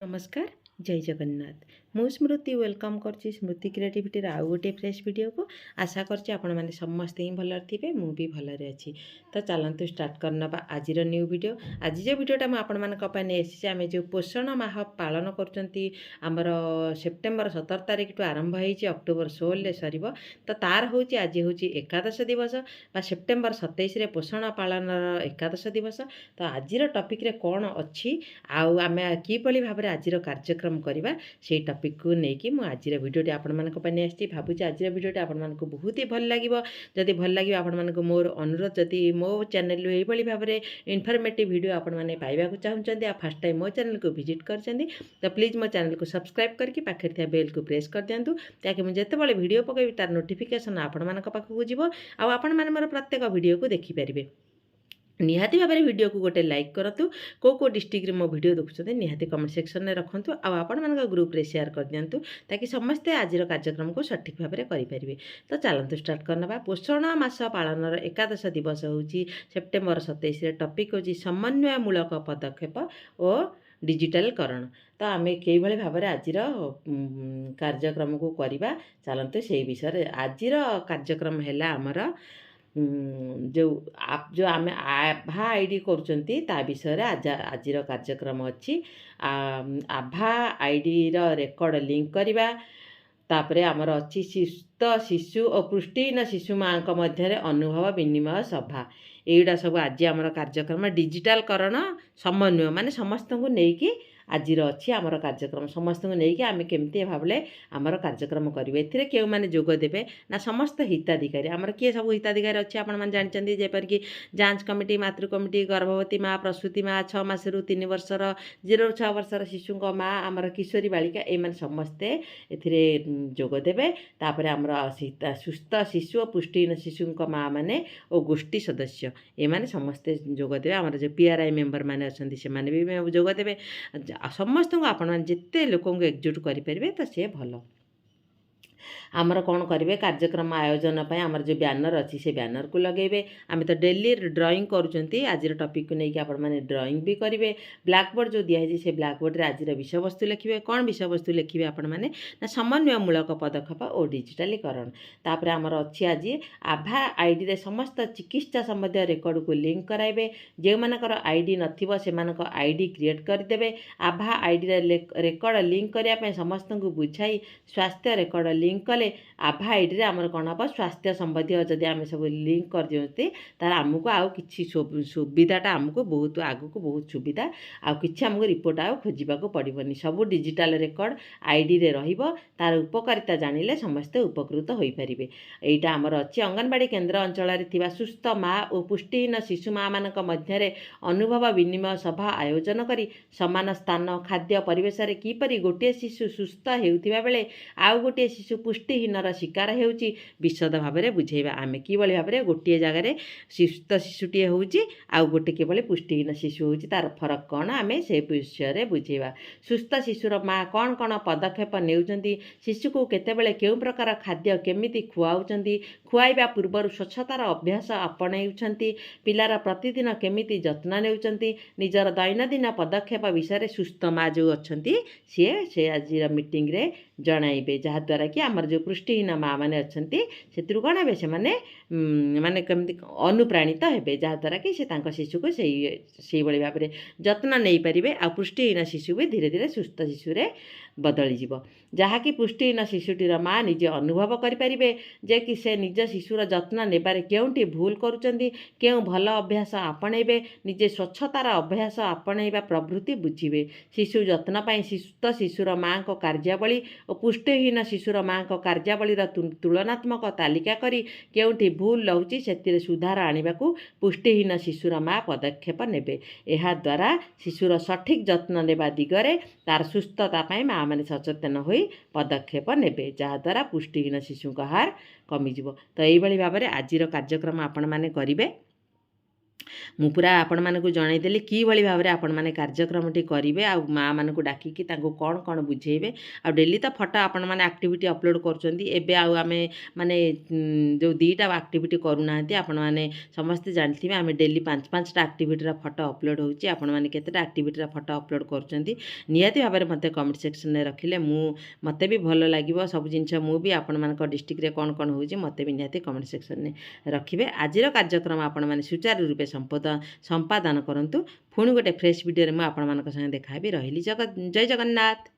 नमस्कार जय जगन्नाथ मु स्मृति वेलकम करछि स्मृति क्रिएटिविटी आउ गोटे फ्रेश वीडियो को आशा करछि आपण माने समस्ते ही भल थिबे मु भी भलरे अछि। तो चलंतु स्टार्ट करना आज न्यू वीडियो। आज जो वीडियोटा मु आपण मानक पय नै एसी आमे जो पोषण माह पालन करचंती हमर सेप्टेम्बर 17 तारिख टु आरंभ होईछि अक्टोबर 16 रे सरीबो। तो तार होछि आज होछि एकादश दिवस बा सेप्टेम्बर 27 रे पोषण पालन एकादश दिवस। तो आजिर टॉपिक रे कोन अछि आउ आमे की पली भाबरे आजिर कार्यक्रम करवा से टॉपिक को लेकिन मुझे आज भिडियोटी आपण मानक पय आछि। भाबुछि आज भिडियोटी आपण मानक बहुत ही भल लागिवो। जदि भल लागिवो आपण मानक मोर अनुरोध जदि मो चैनल एही भली भाबरे इनफॉर्मेटिव वीडियो आपण माने पाइबाकू चाहुचंदी आ फर्स्ट टाइम मो चैनल को विजिट करचंदी तो प्लीज मो चैनल को सब्सक्राइब करके पाखे थिया बेल को प्रेस कर दियंतु ताकि मु जेतेबेले वीडियो पकेबी तार नोटिफिकेशन आपण मानक पाखकू जीवो आ आपण माने मोर प्रत्येक वीडियो को देखि परिबे। निहाती भाव में वीडियो को गोटे लाइक करूँ को डिस्ट्रिक्ट रे मो वीडियो देखुं निहाती कमेंट सेक्शन में रखुँ आपण ग्रुप रे शेयर कर दिंतु ताकि समस्ते आज कार्यक्रम को सठिक भाव में करें। तो चलतु स्टार्ट करना पोषण मास पालन एकादश दिवस हूँ सेप्टेम्बर 27 टॉपिक हूँ समन्वयमूलक पदक्षेप और डिजिटलकरण। तो आम कई भाव में आज कार्यक्रम को करवा चलतु से विषय आज कार्यक्रम है आमर जो आम आभा आईडी करुँच विषय आज कार्यक्रम अच्छी आभा आईडी रेकर्ड लिंक करवा तापरे आमर अच्छी सुस्थ शिशु और पुष्टिहीन शिशु माँ मध्य अनुभव विनिमय सभा एटा सब आज आमर कार्यक्रम डिजिटलकरण समन्वय माने समस्त को लेकिन आज अच्छी आमर कार्यक्रम समस्त को लेकिन आम केमती भावे आमर कार्यक्रम करेंगे एथिरे क्यों माने जोग देबे ना समस्त हिताधिकारी आमर किए सब हिताधिकारी अच्छे आपण मैंने जानते जेपर कि जांच कमिटी मातृ कमिटी गर्भवती माँ प्रसूति माँ 6 मास रु 3 वर्षर 0 ରୁ 6 वर्षर शिशु माँ आमर किशोरी बालिका ये समस्ते एथिरे जोग देबे। तापर आमर सुस्थ शिशु और पुष्टिहीन शिशु माँ मैंने और गोष्ठी सदस्य ये समस्ते जोग देबे। आमर जो PRI मेंबर मैंने अच्छा से भी जोग देबे समस्त को आपण मैंने जिते लोक एकजुट करेंगे तो सी भल। आमर कौन करेंगे कार्यक्रम आयोजन पर आमर जो बैनर अच्छी से बैनर को लगेबे आम तो डेली ड्राइंग करुँच आज टॉपिक को लेकिन आपण मैंने ड्राइंग भी करेंगे। ब्लैक बोर्ड जो दिखाई से ब्लैक बोर्ड रे आज विषय वस्तु लिखे कौन विषय वस्तु लिखे आपण मैंने ना समन्वयमूलक पदक्षेप और डिजिटलीकरण। तापर आमर अच्छी आज आभा आईडी रे समस्त चिकित्सा संबंधी रेकर्ड को लिंक कराइबे जो मानकर आईडी नथिबो से मानक आईडी क्रिएट करदेबे। आभा आईडी रे रेकर्ड लिंक करने समस्त को बुझाई स्वास्थ्य रेकर्ड लिंक कले आभा आईडी रे आमर कौन हम स्वास्थ्य संबंधी जदि आम सब लिंक कर दियंते तार आमको आउ किछि सुविधाटा आमको बहुत आगु को बहुत सुविधा आउ किछि आमको रिपोर्ट आउ खोजिबाको पड़िबनी सब डिजिटल रेकर्ड आईडी रे रहिबो तार उपकारिता जानिले समस्ते उपकृत होई परिबे। एटा आमर अछि अंगनवाड़ी केन्द्र अंचल रे थिबा सुस्थ माँ और पुष्टिहीन शिशु माँ मानक मध्य अनुभव विनिमय सभा आयोजन करी समान स्थान खाद्य परिवेश रे किपरि गोटे शिशु सुस्थ हेउथिबा बेले आउ गोटे शिशु पुष्टिहीनर शिकार हेउची विशद भाव में बुझेबा आम कि भाव में गोटे जगार सुस्थ शिशुटे होउची आउ गोटे केवल पुष्टिहीन शिशु होउची तार फरक कौन आम से विषय में बुझेबा। सुस्थ शिशुर माँ कौन कौन पदक्षेप नेउचंती शिशु को केतेबेले केउ प्रकार खाद्य केमिति खुआउचंती खुआइबा पूर्व स्वच्छतार अभ्यास आपणाउछंती पिलार प्रतिदिन केमिति जत्न नेउचंती निजर दैनंदिन पदक्षेप विषय सुस्थ माँ जो अच्छंती से आज मीटिंग रे जणाइबे जहाँद्वारा कि आमर जो पुष्टिहीन माँ मैंने अच्छा से कौन हे से माने कमी अनुप्राणित हेबे जहाँद्वारा कि से शिशु को से भाव में जत्न नहीं पारे आ पुष्टिहीन शिशु भी धीरे धीरे सुस्थ शिशु रे बदली जीव जहाँकि पुष्टिहीन शिशुटीर माँ निजे अनुभव करें जे कि से निज शिशुर जत्न नेबारे केउंटी भूल करुचंदी केउ भल अभ्यास आपणेबे निजे स्वच्छतार अभ्यास आपणेबा प्रभृति बुझिबे। शिशु जत्न पाई सुस्थ शिशुर माँ को कार्यावली और पुष्टिहीन शिशुर माँ को कार्यावलीर तुलनात्मक तालिका करी केउंटी भूल रहुची सेतिरे सुधार आनिबाकू पुष्टिहीन शिशुर माँ पदक्षेप नेबे। एहा द्वारा शिशुर सठिक जत्न नेबा दिगरे तार सुस्थता पाई माँ मैंने सचेतन हो पदक्षेप नेबे जहाँद्वारा पुष्टिहीन शिशु हार कमिजिवो। तो यही भाव में आज कार्यक्रम आपण मैंने करेंगे। ମୁଁ ପୁରା ଆପଣମାନଙ୍କୁ ଜଣାଇଦେଲି କିଭଳି ଭାବରେ ଆପଣମାନେ କାର୍ଯ୍ୟକ୍ରମଟି କରିବେ ଆଉ ମାଆମାନଙ୍କୁ ଡାକିକି ତାଙ୍କୁ କ'ଣ କ'ଣ ବୁଝେଇବେ। ଆଉ ଡେଲି ତ ଫଟୋ ଆପଣମାନେ ଆକ୍ଟିଭିଟି ଅପଲୋଡ଼ କରୁଛନ୍ତି। ଏବେ ଆଉ ଆମେ ମାନେ ଯେଉଁ 2ଟା ଆକ୍ଟିଭିଟି କରୁନାହାନ୍ତି। ଆପଣମାନେ ସମସ୍ତେ ଜାଣିଥିବେ ଆମେ ଡେଲି 5-5ଟା ଆକ୍ଟିଭିଟିର ଫଟୋ ଅପଲୋଡ଼ ହେଉଛି। ଆପଣମାନେ କେତେଟା ଆକ୍ଟିଭିଟିର ଫଟୋ ଅପଲୋଡ଼ କରୁଛନ୍ତି ନିହାତି ଭାବରେ ମୋତେ କମେଣ୍ଟ ସେକ୍ସନରେ ରଖିଲେ ମୋତେ ବି ଭଲ ଲାଗିବ। ସବୁ ଜିନିଷ ମୁଁ ବି ଆପଣମାନଙ୍କ ଡିଷ୍ଟ୍ରିକ୍ଟରେ କ'ଣ କ'ଣ ହେଉଛି ମୋତେ ବି ନିହାତି କମେଣ୍ଟ ସେକ୍ସନରେ ରଖିବେ। ଆଜିର କାର୍ଯ୍ୟକ୍ରମ ଆପଣମାନେ ସୁଚାରୁ ରୂପେ ସମ୍ପାଦନ କରନ୍ତୁ। ପୁଣି ଗୋଟେ ଫ୍ରେଶ୍ ଭିଡ଼ିଓରେ ମୁଁ ଆପଣମାନଙ୍କ ସାଙ୍ଗେ ଦେଖା ହେବି। ରହିଲି ଜୟ ଜଗନ୍ନାଥ।